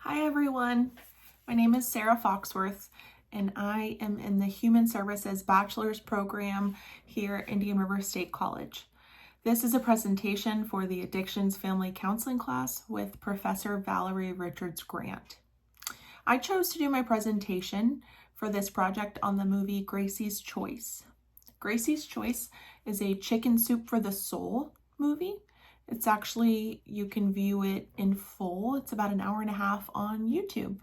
Hi everyone, my name is Sarah Foxworth and I am in the Human Services Bachelor's Program here at Indian River State College. This is a presentation for the Addictions Family Counseling class with Professor Valerie Richards Grant. I chose to do my presentation for this project on the movie Gracie's Choice. Gracie's Choice is a chicken soup for the soul movie. It's actually, you can view it in full. It's about an hour and a half on YouTube.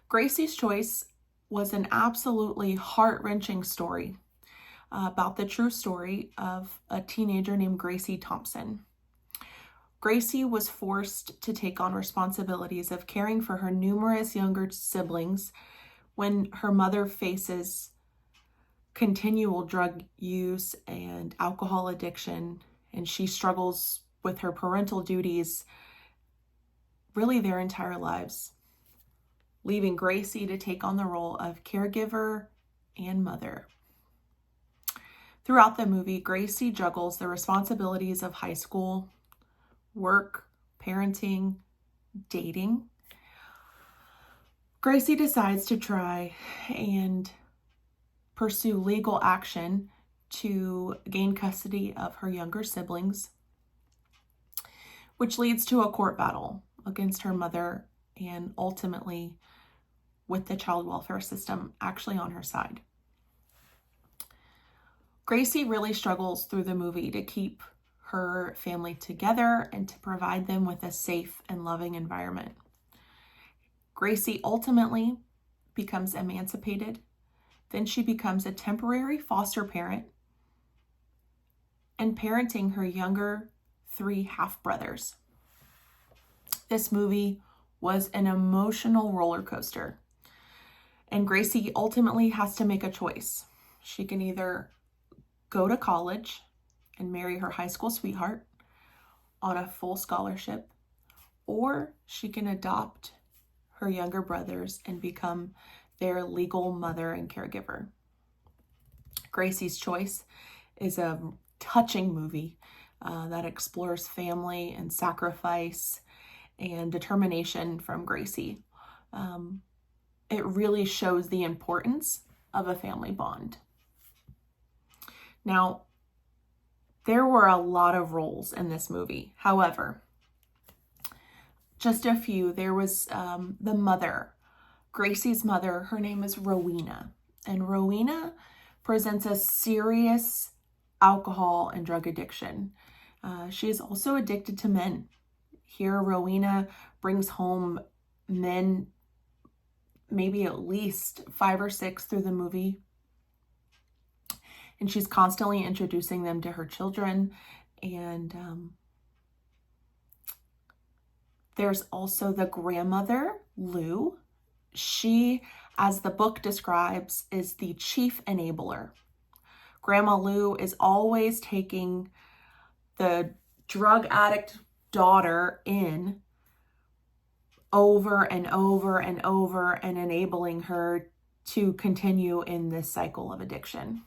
Gracie's Choice was an absolutely heart-wrenching story about the true story of a teenager named Gracie Thompson. Gracie was forced to take on responsibilities of caring for her numerous younger siblings when her mother faces continual drug use and alcohol addiction, and she struggles with her parental duties really their entire lives, leaving Gracie to take on the role of caregiver and mother. Throughout the movie, Gracie juggles the responsibilities of high school, work, parenting, dating. Gracie decides to try and pursue legal action to gain custody of her younger siblings, which leads to a court battle against her mother and ultimately with the child welfare system actually on her side. Gracie really struggles through the movie to keep her family together and to provide them with a safe and loving environment. Gracie ultimately becomes emancipated. Then she becomes a temporary foster parent and parenting her younger 3 half-brothers. This movie was an emotional roller coaster, and Gracie ultimately has to make a choice. She can either go to college and marry her high school sweetheart on a full scholarship, or she can adopt her younger brothers and become their legal mother and caregiver. Gracie's Choice is a touching movie that explores family and sacrifice and determination from Gracie. It really shows the importance of a family bond. Now, there were a lot of roles in this movie. However, just a few. There was the mother, Gracie's mother. Her name is Rowena, and Rowena presents a serious alcohol and drug addiction. She is also addicted to men. Here, Rowena brings home men, maybe at least 5 or 6 through the movie. And she's constantly introducing them to her children. And there's also the grandmother, Lou. She, as the book describes, is the chief enabler. Grandma Lou is always taking the drug addict daughter in over and over and over and enabling her to continue in this cycle of addiction.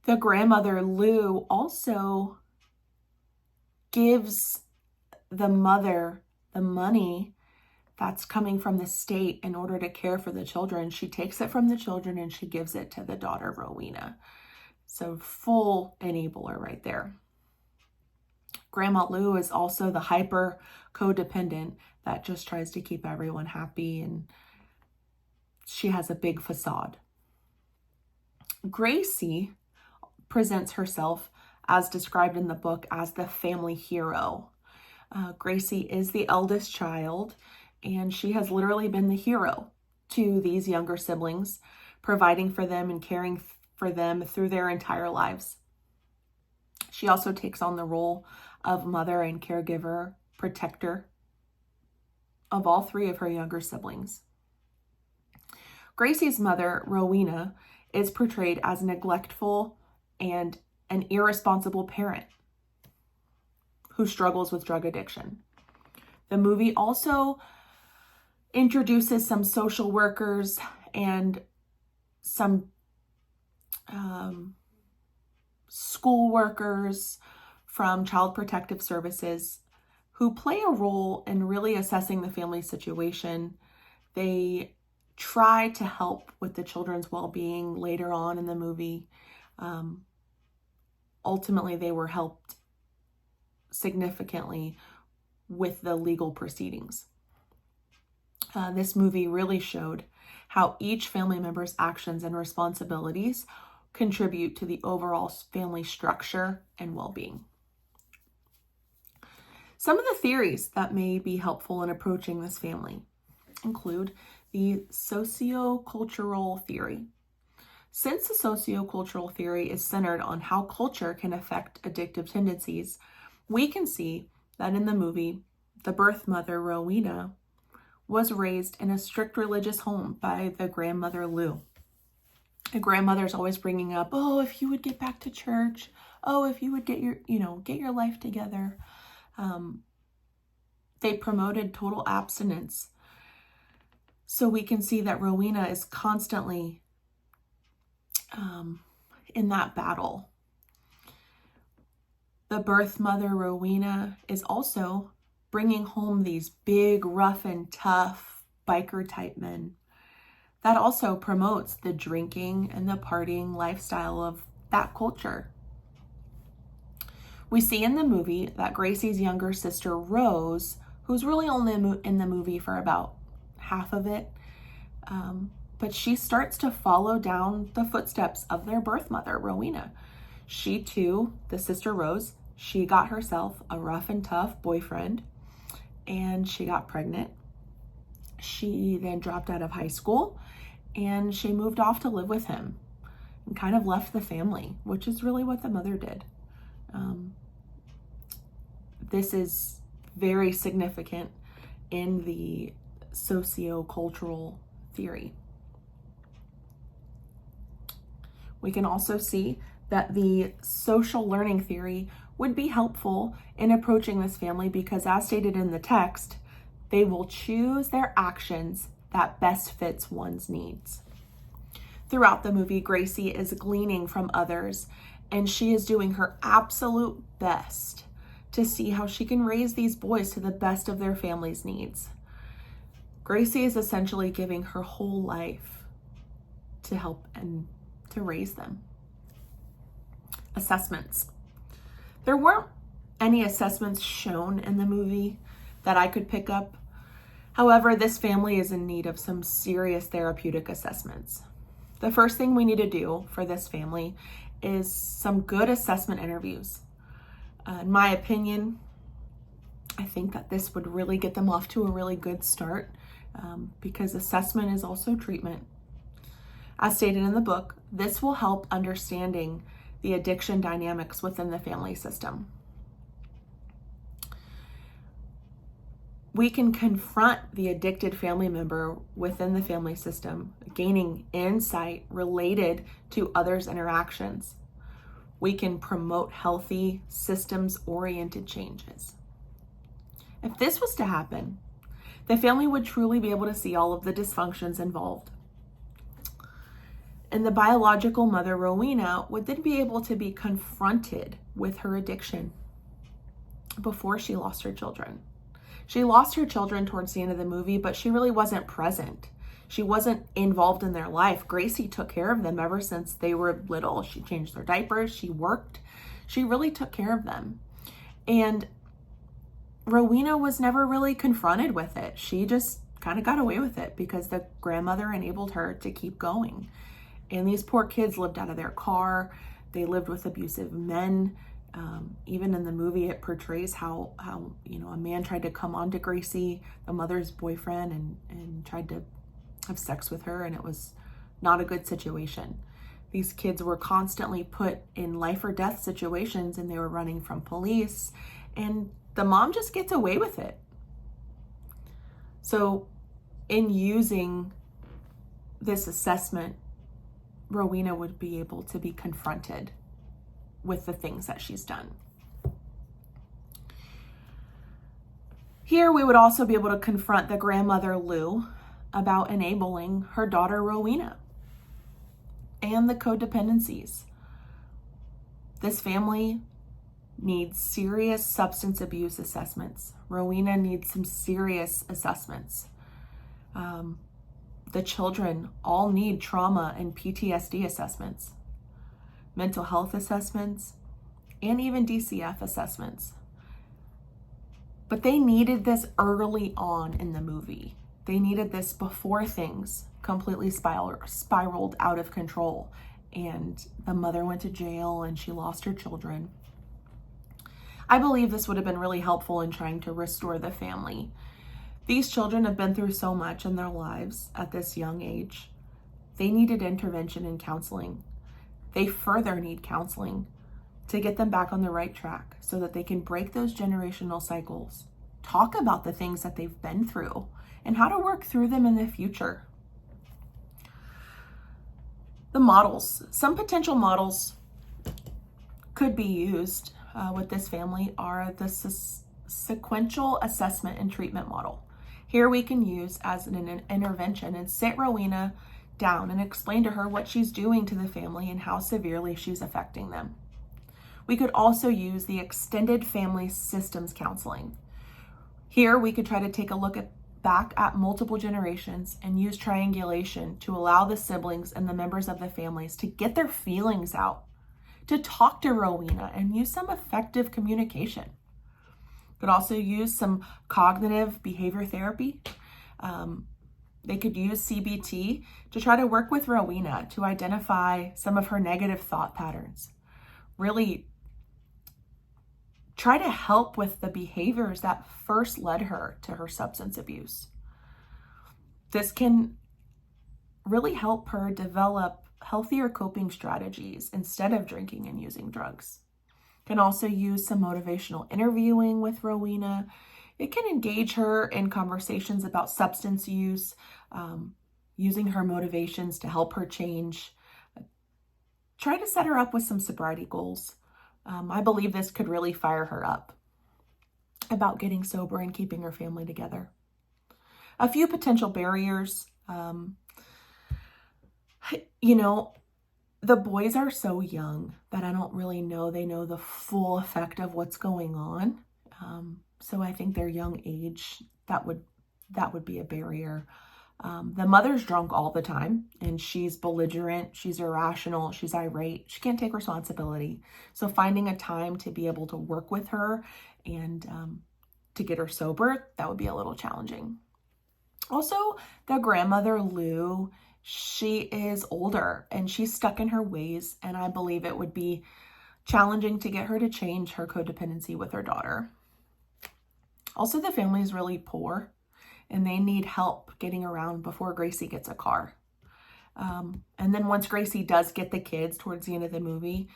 The grandmother, Lou, also gives the mother the money that's coming from the state in order to care for the children. She takes it from the children and she gives it to the daughter, Rowena. So full enabler right there. Grandma Lou is also the hyper codependent that just tries to keep everyone happy, and she has a big facade. Gracie presents herself, as described in the book, as the family hero. Gracie is the eldest child, and she has literally been the hero to these younger siblings, providing for them and caring for them through their entire lives. She also takes on the role of mother and caregiver, protector of all 3 of her younger siblings. Gracie's mother, Rowena, is portrayed as neglectful and an irresponsible parent who struggles with drug addiction. The movie also introduces some social workers and some school workers from Child Protective Services who play a role in really assessing the family situation. They try to help with the children's well-being later on in the movie. Ultimately, they were helped significantly with the legal proceedings. This movie really showed how each family member's actions and responsibilities contribute to the overall family structure and well-being. Some of the theories that may be helpful in approaching this family include the sociocultural theory. Since the sociocultural theory is centered on how culture can affect addictive tendencies, we can see that in the movie, the birth mother, Rowena, was raised in a strict religious home by the grandmother, Lou. The grandmother's always bringing up, oh, if you would get back to church, oh, if you would get your life together. They promoted total abstinence. So we can see that Rowena is constantly in that battle. The birth mother, Rowena, is also bringing home these big, rough and tough biker type men. That also promotes the drinking and the partying lifestyle of that culture. We see in the movie that Gracie's younger sister, Rose, who's really only in the movie for about half of it, but she starts to follow down the footsteps of their birth mother, Rowena. She too, the sister Rose, she got herself a rough and tough boyfriend, and she got pregnant. She then dropped out of high school, and she moved off to live with him and kind of left the family, which is really what the mother did. This is very significant in the sociocultural theory. We can also see that the social learning theory would be helpful in approaching this family because, as stated in the text, they will choose their actions that best fits one's needs. Throughout the movie, Gracie is gleaning from others, and she is doing her absolute best to see how she can raise these boys to the best of their family's needs. Gracie is essentially giving her whole life to help and to raise them. Assessments. There weren't any assessments shown in the movie that I could pick up. However, this family is in need of some serious therapeutic assessments. The first thing we need to do for this family is some good assessment interviews. In my opinion, I think that this would really get them off to a really good start because assessment is also treatment. As stated in the book, this will help understanding the addiction dynamics within the family system. We can confront the addicted family member within the family system, gaining insight related to others' interactions. We can promote healthy, systems-oriented changes. If this was to happen, the family would truly be able to see all of the dysfunctions involved. And the biological mother, Rowena, would then be able to be confronted with her addiction before she lost her children. She lost her children towards the end of the movie, but she really wasn't present. She wasn't involved in their life. Gracie took care of them ever since they were little. She changed their diapers. She worked. She really took care of them. And Rowena was never really confronted with it. She just kind of got away with it because the grandmother enabled her to keep going. And these poor kids lived out of their car. They lived with abusive men. Even in the movie, it portrays how a man tried to come on to Gracie, the mother's boyfriend, and tried to have sex with her, and it was not a good situation. These kids were constantly put in life or death situations, and they were running from police, and the mom just gets away with it. So in using this assessment, Rowena would be able to be confronted with the things that she's done. Here, we would also be able to confront the grandmother, Lou, about enabling her daughter, Rowena, and the codependencies. This family needs serious substance abuse assessments. Rowena needs some serious assessments. The children all need trauma and PTSD assessments, mental health assessments, and even DCF assessments. But they needed this early on in the movie. They needed this before things completely spiraled out of control and the mother went to jail and she lost her children. I believe this would have been really helpful in trying to restore the family. These children have been through so much in their lives at this young age. They needed intervention and counseling. They further need counseling to get them back on the right track so that they can break those generational cycles, talk about the things that they've been through, and how to work through them in the future. The models, some potential models could be used with this family are the sequential assessment and treatment model. Here we can use as an intervention and sit Rowena down and explain to her what she's doing to the family and how severely she's affecting them. We could also use the extended family systems counseling. Here we could try to take a look back at multiple generations and use triangulation to allow the siblings and the members of the families to get their feelings out, to talk to Rowena and use some effective communication. Could also use some cognitive behavior therapy. They could use CBT to try to work with Rowena to identify some of her negative thought patterns. Really try to help with the behaviors that first led her to her substance abuse. This can really help her develop healthier coping strategies instead of drinking and using drugs. Can also use some motivational interviewing with Rowena. It can engage her in conversations about substance use, using her motivations to help her change. Try to set her up with some sobriety goals. I believe this could really fire her up about getting sober and keeping her family together. A few potential barriers. The boys are so young that I don't really know they know the full effect of what's going on. So I think their young age, that would be a barrier. The mother's drunk all the time and she's belligerent, she's irrational, she's irate, she can't take responsibility. So finding a time to be able to work with her and to get her sober, that would be a little challenging. Also, the grandmother, Lou, she is older and she's stuck in her ways, and I believe it would be challenging to get her to change her codependency with her daughter. Also, the family is really poor and they need help getting around before Gracie gets a car. And then once Gracie does get the kids towards the end of the movie,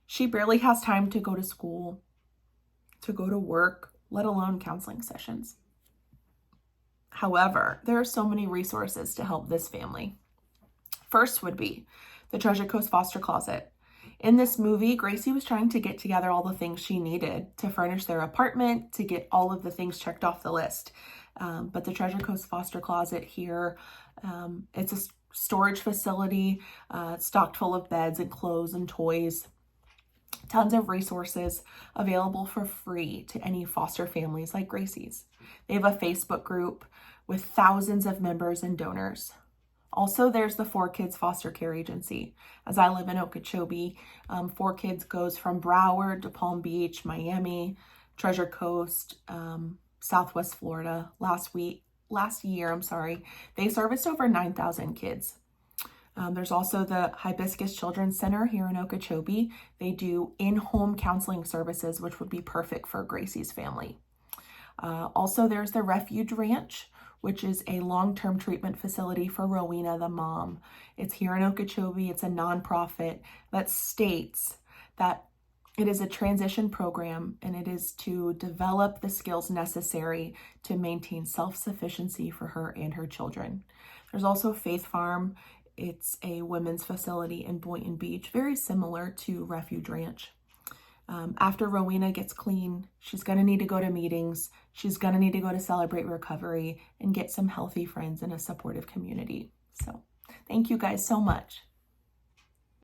she barely has time to go to school, to go to work, let alone counseling sessions. However, there are so many resources to help this family. First would be the Treasure Coast Foster Closet. In this movie, Gracie was trying to get together all the things she needed to furnish their apartment, to get all of the things checked off the list. But the Treasure Coast Foster Closet here, it's a storage facility, stocked full of beds and clothes and toys. Tons of resources available for free to any foster families like Gracie's. They have a Facebook group with thousands of members and donors. Also, there's the 4Kids Foster Care Agency. As I live in Okeechobee, 4Kids goes from Broward to Palm Beach, Miami, Treasure Coast, Southwest Florida. Last year, they serviced over 9,000 kids. There's also the Hibiscus Children's Center here in Okeechobee. They do in-home counseling services, which would be perfect for Gracie's family. Also, there's the Refuge Ranch, which is a long-term treatment facility for Rowena, the mom. It's here in Okeechobee. It's a nonprofit that states that it is a transition program and it is to develop the skills necessary to maintain self-sufficiency for her and her children. There's also Faith Farm. It's a women's facility in Boynton Beach, very similar to Refuge Ranch. After Rowena gets clean, she's going to need to go to meetings. She's going to need to go to Celebrate Recovery and get some healthy friends in a supportive community. So thank you guys so much.